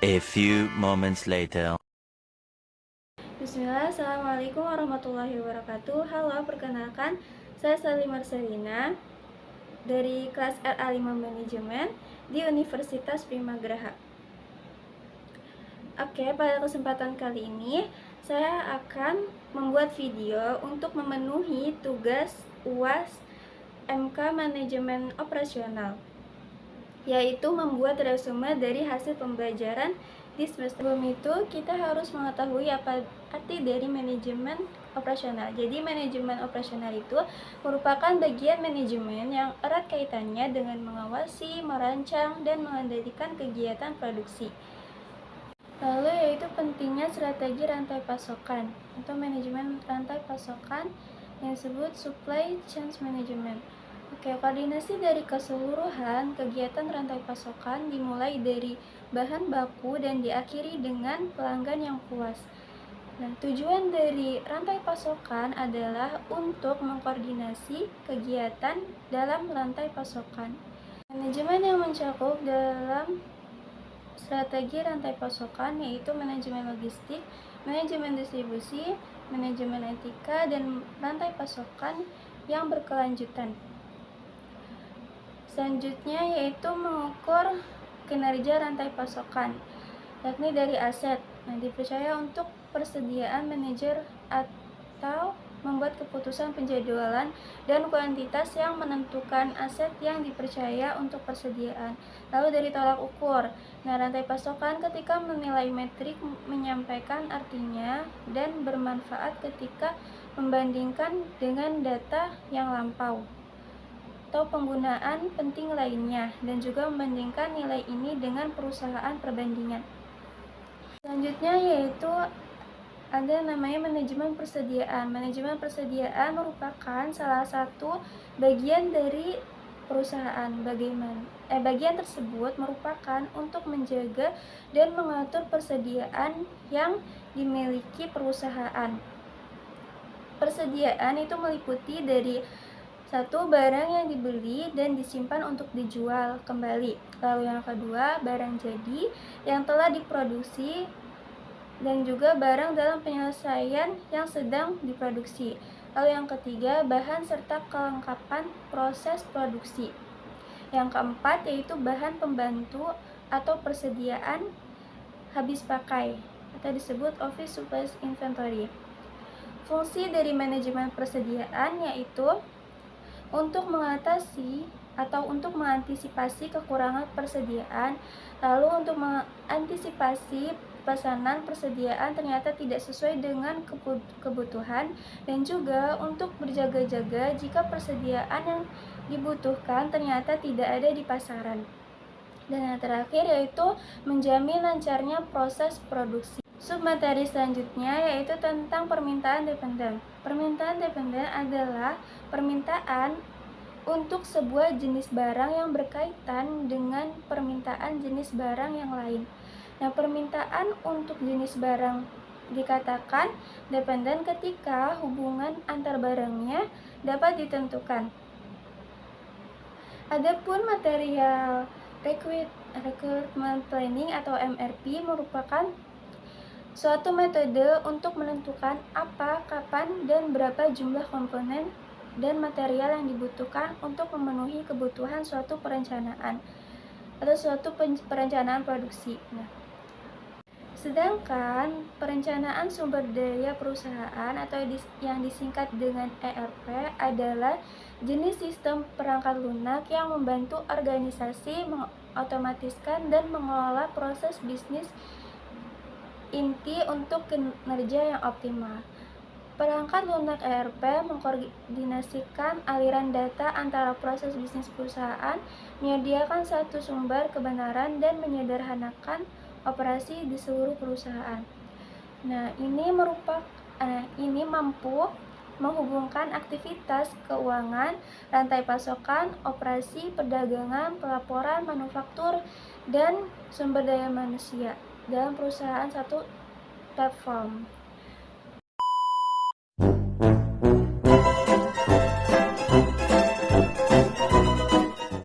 A few moments later. Bismillah, Assalamualaikum warahmatullahi wabarakatuh. Halo, perkenalkan, saya Sally Marcelina dari kelas RA5 Manajemen di Universitas Primagraha. Oke, pada kesempatan kali ini saya akan membuat video untuk memenuhi tugas UAS MK Manajemen Operasional, yaitu membuat resume dari hasil pembelajaran di semester. Sebelum itu, kita harus mengetahui apa arti dari manajemen operasional. Jadi, manajemen operasional itu merupakan bagian manajemen yang erat kaitannya dengan mengawasi, merancang, dan mengendalikan kegiatan produksi. Lalu yaitu pentingnya strategi rantai pasokan atau manajemen rantai pasokan yang disebut supply chain management. Oke, koordinasi dari keseluruhan kegiatan rantai pasokan dimulai dari bahan baku dan diakhiri dengan pelanggan yang puas. Nah, tujuan dari rantai pasokan adalah untuk mengkoordinasi kegiatan dalam rantai pasokan. Manajemen yang mencakup dalam strategi rantai pasokan yaitu manajemen logistik, manajemen distribusi, manajemen etika, dan rantai pasokan yang berkelanjutan. Selanjutnya yaitu mengukur kinerja rantai pasokan, yakni dari aset. Nah, dipercaya untuk persediaan manajer atau membuat keputusan penjadwalan dan kuantitas yang menentukan aset yang dipercaya untuk persediaan. Lalu dari tolak ukur. Nah, rantai pasokan ketika menilai metrik menyampaikan artinya dan bermanfaat ketika membandingkan dengan data yang lampau atau penggunaan penting lainnya, dan juga membandingkan nilai ini dengan perusahaan perbandingan. Selanjutnya yaitu ada namanya manajemen persediaan. Manajemen persediaan merupakan salah satu bagian dari perusahaan. Bagian tersebut merupakan untuk menjaga dan mengatur persediaan yang dimiliki perusahaan. Persediaan itu meliputi dari satu, barang yang dibeli dan disimpan untuk dijual kembali. Lalu yang kedua, barang jadi yang telah diproduksi dan juga barang dalam penyelesaian yang sedang diproduksi. Lalu yang ketiga, bahan serta kelengkapan proses produksi. Yang keempat yaitu bahan pembantu atau persediaan habis pakai atau disebut office supplies inventory. Fungsi dari manajemen persediaan yaitu untuk mengatasi atau untuk mengantisipasi kekurangan persediaan, lalu untuk mengantisipasi pesanan persediaan ternyata tidak sesuai dengan kebutuhan, dan juga untuk berjaga-jaga jika persediaan yang dibutuhkan ternyata tidak ada di pasaran. Dan yang terakhir yaitu menjamin lancarnya proses produksi. Submateri selanjutnya yaitu tentang permintaan dependen. Permintaan dependen adalah permintaan untuk sebuah jenis barang yang berkaitan dengan permintaan jenis barang yang lain. Nah, permintaan untuk jenis barang dikatakan dependen ketika hubungan antar barangnya dapat ditentukan. Adapun material requirement planning atau MRP merupakan suatu metode untuk menentukan apa, kapan, dan berapa jumlah komponen dan material yang dibutuhkan untuk memenuhi kebutuhan suatu perencanaan atau suatu perencanaan produksi. Nah, sedangkan perencanaan sumber daya perusahaan atau yang disingkat dengan ERP adalah jenis sistem perangkat lunak yang membantu organisasi mengotomatiskan dan mengelola proses bisnis inti untuk kinerja yang optimal. Perangkat lunak ERP mengkoordinasikan aliran data antara proses bisnis perusahaan, menyediakan satu sumber kebenaran, dan menyederhanakan operasi di seluruh perusahaan. Nah, ini mampu menghubungkan aktivitas keuangan, rantai pasokan, operasi perdagangan, pelaporan, manufaktur, dan sumber daya manusia dalam perusahaan satu platform.